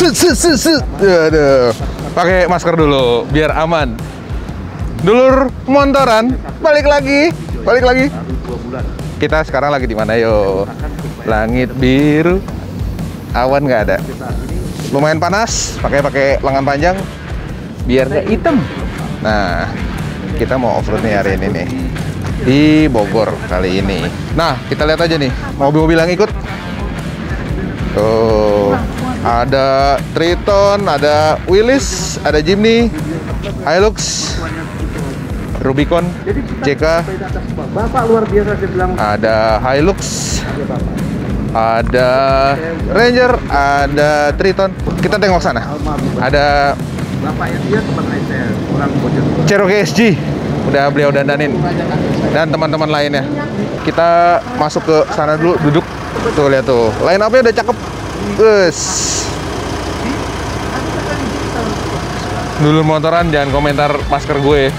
Aduh. Pakai masker dulu biar aman. Dulur montoran, balik lagi. Kita sekarang lagi di mana yo? Langit biru, awan nggak ada. Lumayan panas, pakai lengan panjang biar nggak hitam. Nah, kita mau off-road nih hari ini nih di Bogor kali ini. Nah, kita lihat aja nih mobil-mobil yang ikut. Tuh, ada Triton, ada Willys, ada Jimny, Hilux, Rubicon, JK, Bapak luar biasa saya bilang. ada Hilux, ada Ranger, ada Triton. Kita tengok sana. Ada Bapaknya dia teman saya, orang bocor. Cherokee SG, udah beliau dandanin, dan teman-teman lainnya. Kita masuk ke sana dulu, duduk. Tuh lihat tuh, line up-nya udah cakep. Guys, dulu motoran jangan komentar masker gue.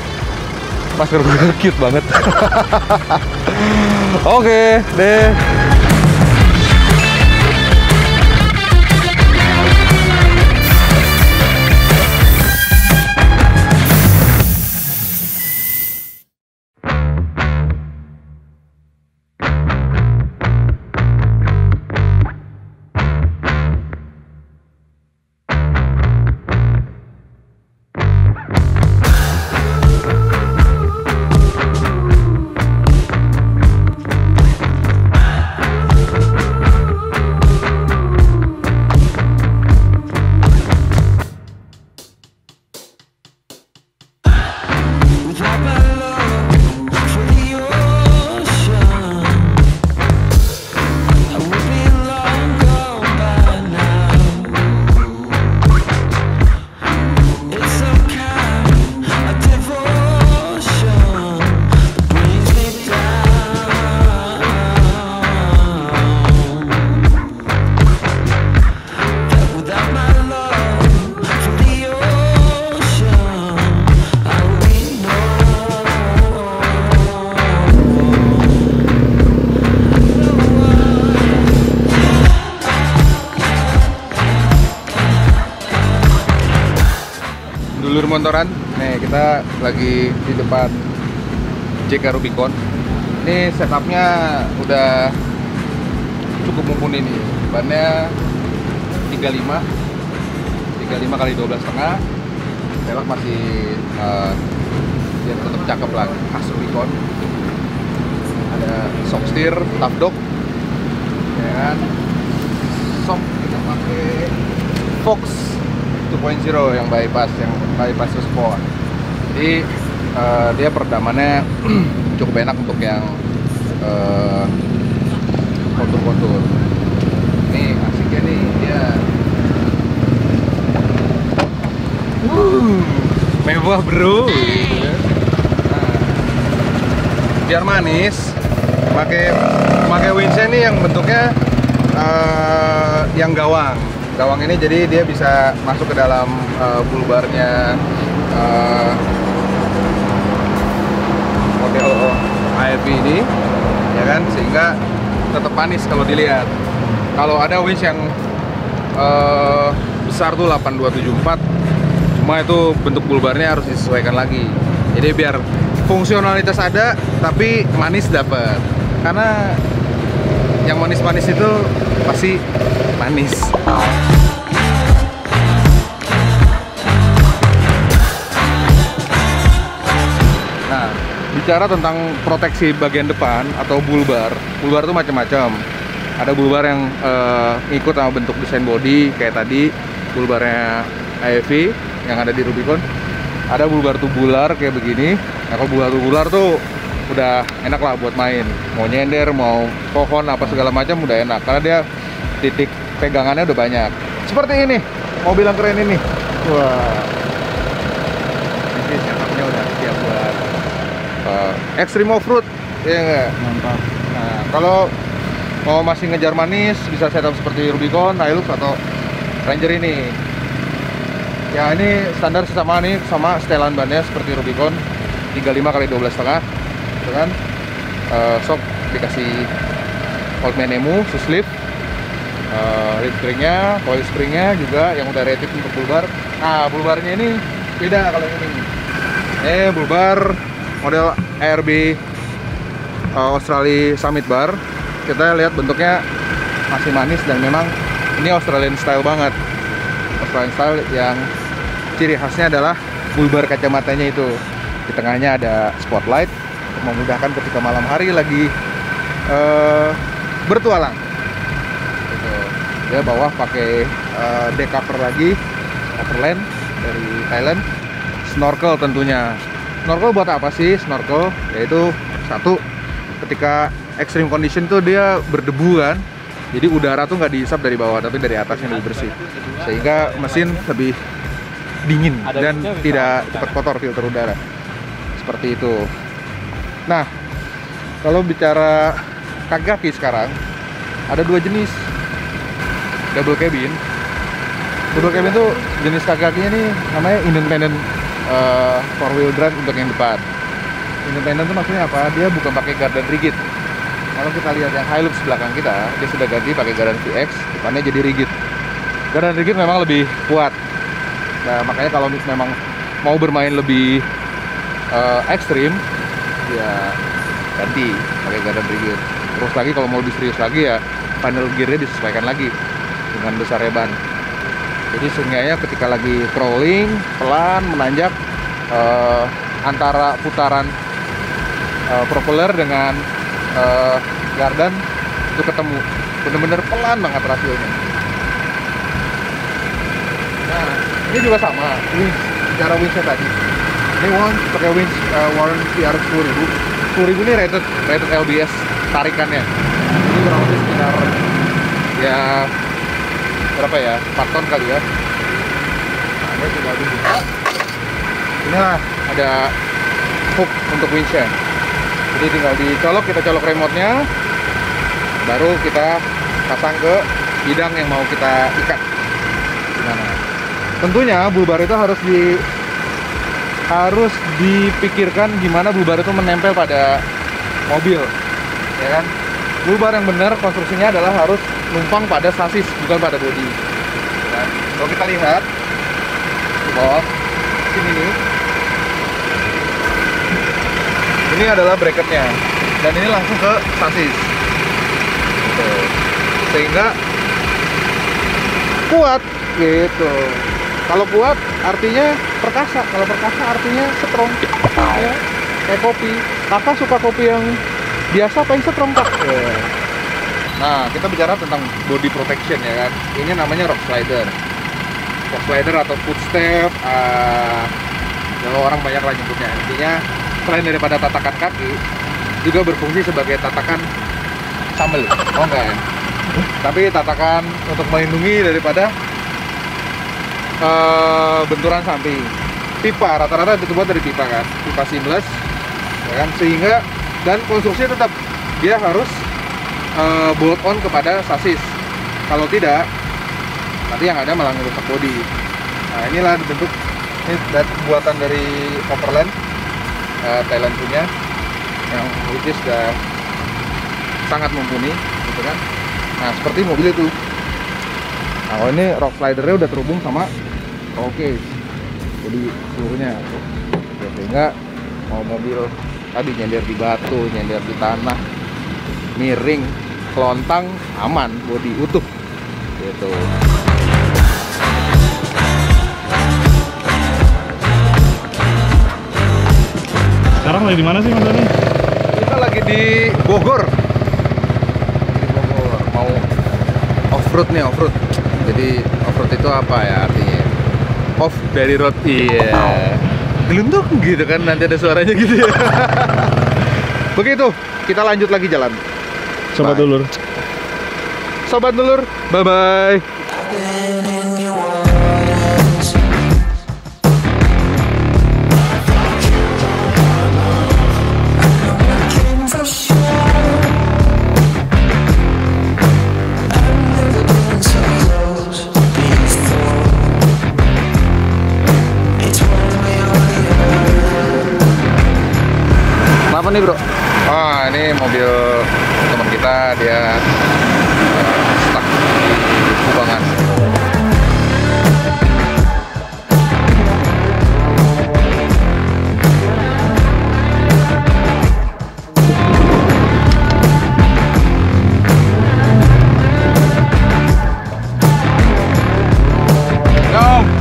Masker gue cute banget. Oke deh. Dulur montoran, nih kita lagi di depan JK Rubicon. Ini setupnya udah cukup mumpuni nih. Bannya 35 kali 12,5. Velg masih ya tetap cakep lah, khas Rubicon. Ada shock steer, tough dog, ya kan. Shock kita pakai Fox 2.0 yang bypass sport. Jadi dia peredamannya cukup enak untuk yang kontur-kontur. Ini asiknya nih dia mewah bro. Nah, biar manis, pakai windsnya nih yang bentuknya yang gawang ini, jadi dia bisa masuk ke dalam bulbarnya model AFV ini, ya kan, sehingga tetap manis kalau dilihat. Kalau ada winch yang besar tuh 8274, cuma itu bentuk bulbarnya harus disesuaikan lagi. Jadi biar fungsionalitas ada tapi manis dapat, karena yang manis-manis itu pasti manis. Nah, bicara tentang proteksi bagian depan atau bulbar tuh macam-macam. Ada bulbar yang ikut sama bentuk desain body kayak tadi, bulbarnya AFV yang ada di Rubicon. Ada bulbar tubular kayak begini. Nah, kalau bulbar tubular tuh udah enak lah buat main, mau nyender, mau pohon apa segala macam udah enak, karena dia titik pegangannya udah banyak. Seperti ini, mobil yang keren ini. Wah, ini setupnya udah siap buat extreme off-road, ya nggak? Mantap. Nah, kalau mau masih ngejar manis, bisa setup seperti Rubicon, Hilux atau Ranger ini. Ya ini standar sama nih, sama setelan bannya seperti Rubicon 35 kali 12,5, gitu kan. Sok dikasih Old Man Emu, suslift. leaf springnya, coil springnya juga yang udah rated untuk bull bar. Nah, bull barnya ini beda kalau yang ini. Bull bar model ARB Australia Summit Bar. Kita lihat bentuknya masih manis dan memang ini Australian style banget. Australian style yang ciri khasnya adalah bull bar kacamatanya itu. Di tengahnya ada spotlight untuk memudahkan ketika malam hari lagi bertualang. Gitu. Dia bawah pakai deck cover lagi, overland dari Thailand. Snorkel tentunya. Snorkel buat apa sih snorkel? Yaitu satu, ketika extreme condition tuh dia berdebu kan. Jadi udara tuh nggak dihisap dari bawah, tapi dari atasnya lebih bersih. Sehingga mesin lebih dingin dan tidak cepat kotor filter udara. Seperti itu. Nah, kalau bicara kaki sekarang, ada dua jenis double cabin. Double cabin tuh jenis kakinya nih namanya independent four wheel drive untuk yang depan. Independent itu maksudnya apa? Dia bukan pakai gardan rigid. Kalau kita lihat yang Hilux belakang kita, dia sudah ganti pakai gardan VX, depannya jadi rigid. Gardan rigid memang lebih kuat. Nah, makanya kalau memang mau bermain lebih ekstrim, ya ganti pakai gardan rigid. Terus lagi kalau mau lebih serius lagi ya panel gearnya disesuaikan lagi dengan besarnya ban. Jadi seenggaknya ketika lagi crawling pelan menanjak, antara putaran propeller dengan gardan itu ketemu, bener-bener pelan banget rasionya. Nah, ini juga sama winch, cara winchnya tadi. Ini pakai winch Warren PR 10.000 ini rated LBS tarikannya. Ini kurang lebih sekitar ya berapa ya, 4 ton kali ya. Nah, ini tinggal dibuka. Inilah ada hook untuk winchnya. Jadi tinggal dicolok, kita colok remote-nya, baru kita pasang ke bidang yang mau kita ikat. Gimana? Tentunya bull bar itu harus dipikirkan gimana bull bar itu menempel pada mobil, ya kan? Bull bar yang benar konstruksinya adalah harus numpang pada sasis, bukan pada bodi. Ya. Kalau kita lihat di bawah sini nih, ini adalah bracketnya, dan ini langsung ke sasis. Gitu. Sehingga kuat, gitu. Kalau kuat artinya perkasa, kalau perkasa artinya strong. Ya. Kayak kopi. Kakak suka kopi yang biasa apa yang strong, Kak? Ya. Nah, kita bicara tentang body protection ya kan. Ini namanya rock slider. Rock slider atau footstep, kalau orang banyak lah nyebutnya. Intinya selain daripada tatakan kaki, juga berfungsi sebagai tatakan sambal. Oh enggak ya? Tapi tatakan untuk melindungi daripada benturan samping. Pipa, rata-rata dibuat dari pipa kan, pipa seamless ya kan? Sehingga, dan konstruksinya tetap dia harus bolt on kepada sasis. Kalau tidak, nanti yang ada malah ngerusak bodi. Nah, inilah bentuk ini buatan dari Overland, Thailand punya, yang which is sudah sangat mumpuni, gitu kan. Nah, seperti mobil itu. Nah, kalau ini rock slidernya udah terhubung sama oke, jadi seluruhnya, ya, sehingga mau mobil tadi nyender di batu, nyender di tanah, miring, kelontang, aman, bodi utuh, gitu. Sekarang lagi di mana sih Mas Doni? Kita lagi di Bogor. Mau off-road nih, off-road. Jadi off-road itu apa ya artinya? Off dari road, iya. Gelundung gitu kan, nanti ada suaranya gitu ya. Begitu, kita lanjut lagi jalan. Sobat dulur. Sobat dulur, bye-bye. Apa nih bro? Ah, ini mobil teman kita, dia stuck Kubangan.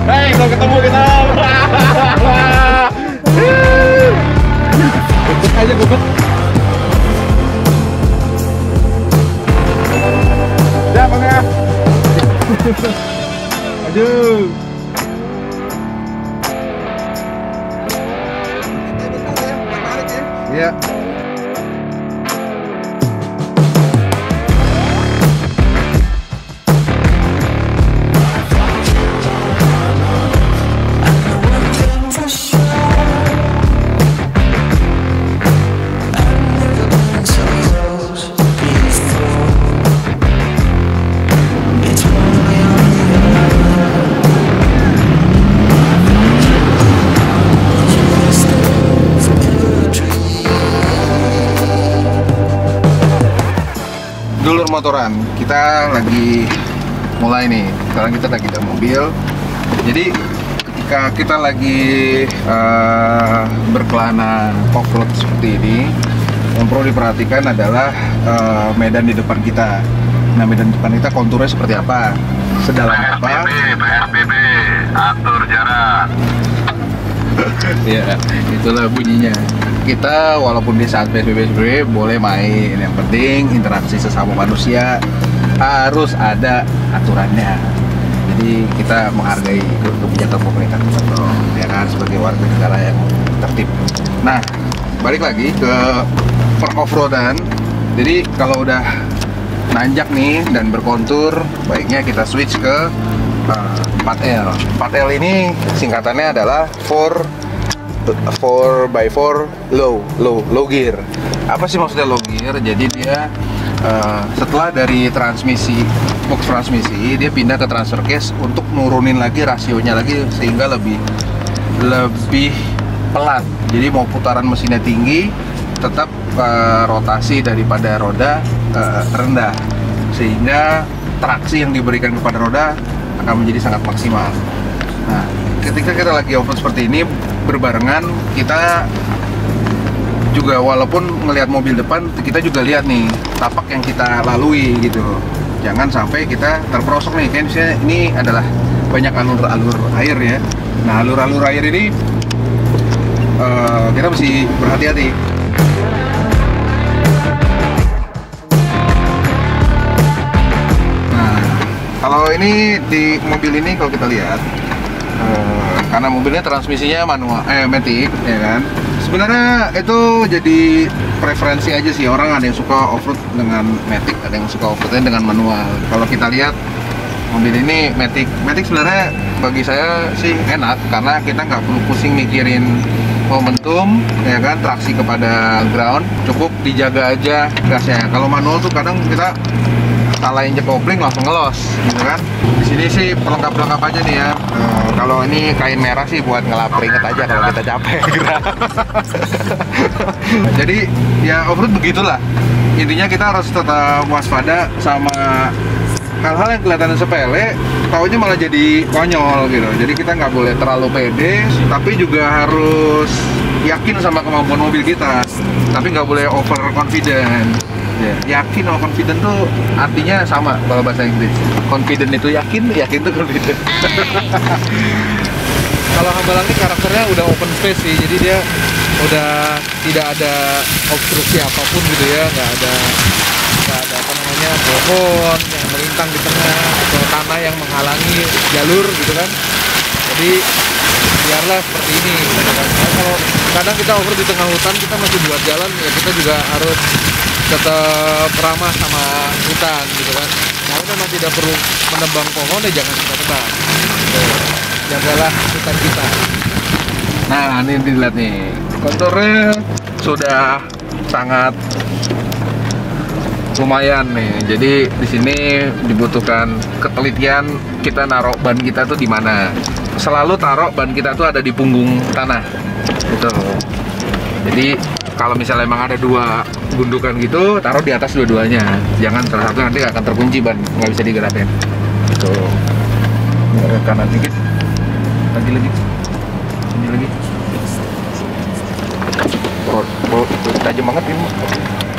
Hei, kalau ketemu kita. Gubet aja, gubet. Ya, Bang ya. Aduh. Iya. Dulur motoran, kita lagi mulai nih. Sekarang kita lagi di mobil. Jadi ketika kita lagi berkelana off-road seperti ini, yang perlu diperhatikan adalah medan di depan kita. Nah, medan di depan kita konturnya seperti apa, sedalam apa. PSBB, atur jarak. Ya, itulah bunyinya. Kita walaupun di saat PSBB boleh main, yang penting interaksi sesama manusia harus ada aturannya. Jadi kita menghargai kebijakan pemerintah ya kan, sebagai warga negara yang tertib. Nah, balik lagi ke per-off-roadan. Jadi kalau udah nanjak nih dan berkontur, baiknya kita switch ke 4L. 4L ini singkatannya adalah 4x4 low gear. Apa sih maksudnya low gear? Jadi dia setelah dari box transmisi, dia pindah ke transfer case untuk nurunin lagi rasionya lagi sehingga lebih pelan. Jadi mau putaran mesinnya tinggi, tetap rotasi daripada roda rendah, sehingga traksi yang diberikan kepada roda akan menjadi sangat maksimal. Nah, ketika kita lagi off-road seperti ini berbarengan, kita juga walaupun melihat mobil depan, kita juga lihat nih tapak yang kita lalui gitu. Jangan sampai kita terperosok nih, kan misalnya ini adalah banyak alur-alur air ya. Nah, alur-alur air ini kita mesti berhati-hati. Nah, kalau ini di mobil ini kalau kita lihat, karena mobilnya transmisinya manual, matic, ya kan. Sebenarnya itu jadi preferensi aja sih, orang ada yang suka off-road dengan matic, ada yang suka off-roadnya dengan manual. Kalau kita lihat mobil ini matic sebenarnya bagi saya sih enak, karena kita nggak perlu pusing mikirin momentum, ya kan, traksi kepada ground, cukup dijaga aja gasnya. Kalau manual tuh kadang kita salah injek kopling langsung ngelos gitu kan. Di sini sih pelengkap-pelengkap aja nih ya. Kalau ini kain merah sih buat ngelap keringet aja kalau kita capek gitu. Jadi ya off-road begitulah. Intinya kita harus tetap waspada sama hal-hal yang kelihatan sepele, taunya malah jadi konyol gitu. Jadi kita nggak boleh terlalu pede, tapi juga harus yakin sama kemampuan mobil kita. Tapi nggak boleh over confident. Yakin sama confident tuh artinya sama kalau bahasa Inggris. Confident itu yakin, yakin tuh confident. Kalau Hambalang ini karakternya udah open space sih, jadi dia udah tidak ada obstruksi apapun gitu ya, nggak ada apa namanya pohon yang melintang di tengah atau tanah yang menghalangi jalur gitu kan. Jadi biarlah seperti ini gitu kan. Nah, kalau kadang kita over di tengah hutan, kita masih buat jalan ya, kita juga harus tetap ramah sama hutan gitu kan. Kalau memang tidak perlu menebang pohon ya jangan kita tebang gitu. Jagalah hutan kita. Nah, ini dilihat nih, konturnya sudah sangat lumayan nih. Jadi di sini dibutuhkan ketelitian, kita naruh ban kita tuh di mana. Selalu taruh ban kita tuh ada di punggung tanah gitu. Jadi kalau misalnya emang ada dua gundukan gitu, taruh di atas dua-duanya. Jangan salah satu, nanti akan terkunci ban, nggak bisa digerakin. Tuh. Ke kanan dikit. Lagi. Oh, tajam banget ini.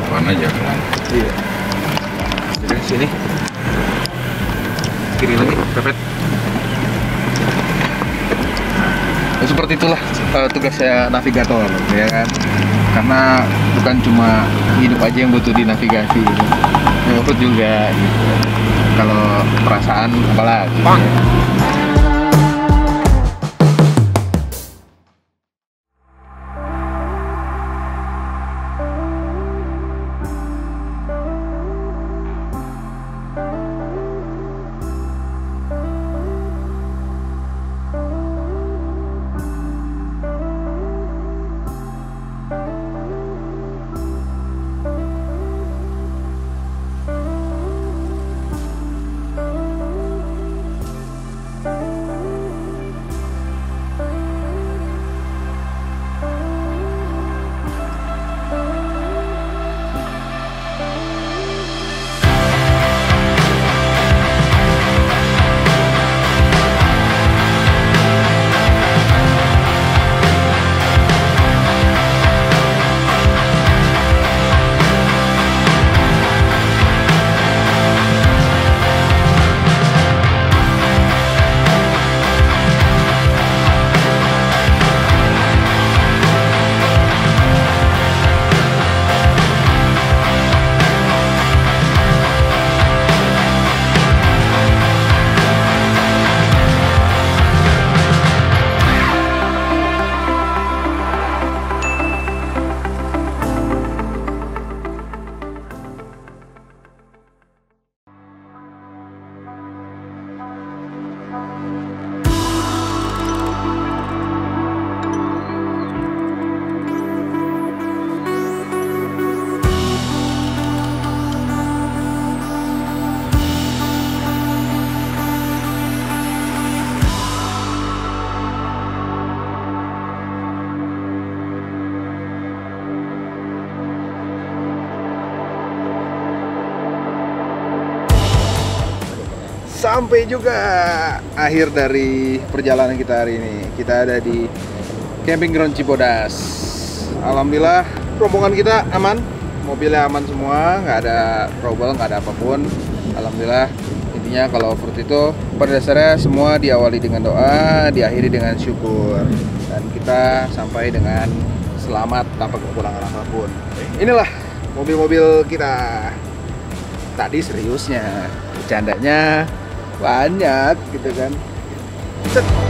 Mana aja kan? Iya. Jadi sini. Kiri lagi, pepet. Ya, seperti itulah tugas saya navigator, ya kan? Karena bukan cuma hidup aja yang butuh dinavigasi, gitu. Nyokot juga, gitu. Kalau perasaan apalagi. Ya. Sampai juga akhir dari perjalanan kita hari ini. Kita ada di Camping Ground Cibodas. Alhamdulillah rombongan kita aman, mobilnya aman semua, nggak ada trouble, nggak ada apapun. Alhamdulillah. Intinya kalau seperti itu, pada dasarnya semua diawali dengan doa, diakhiri dengan syukur, dan kita sampai dengan selamat tanpa kekurangan apapun. Inilah mobil-mobil kita. Tadi seriusnya, bercandanya banyak gitu kan. Set.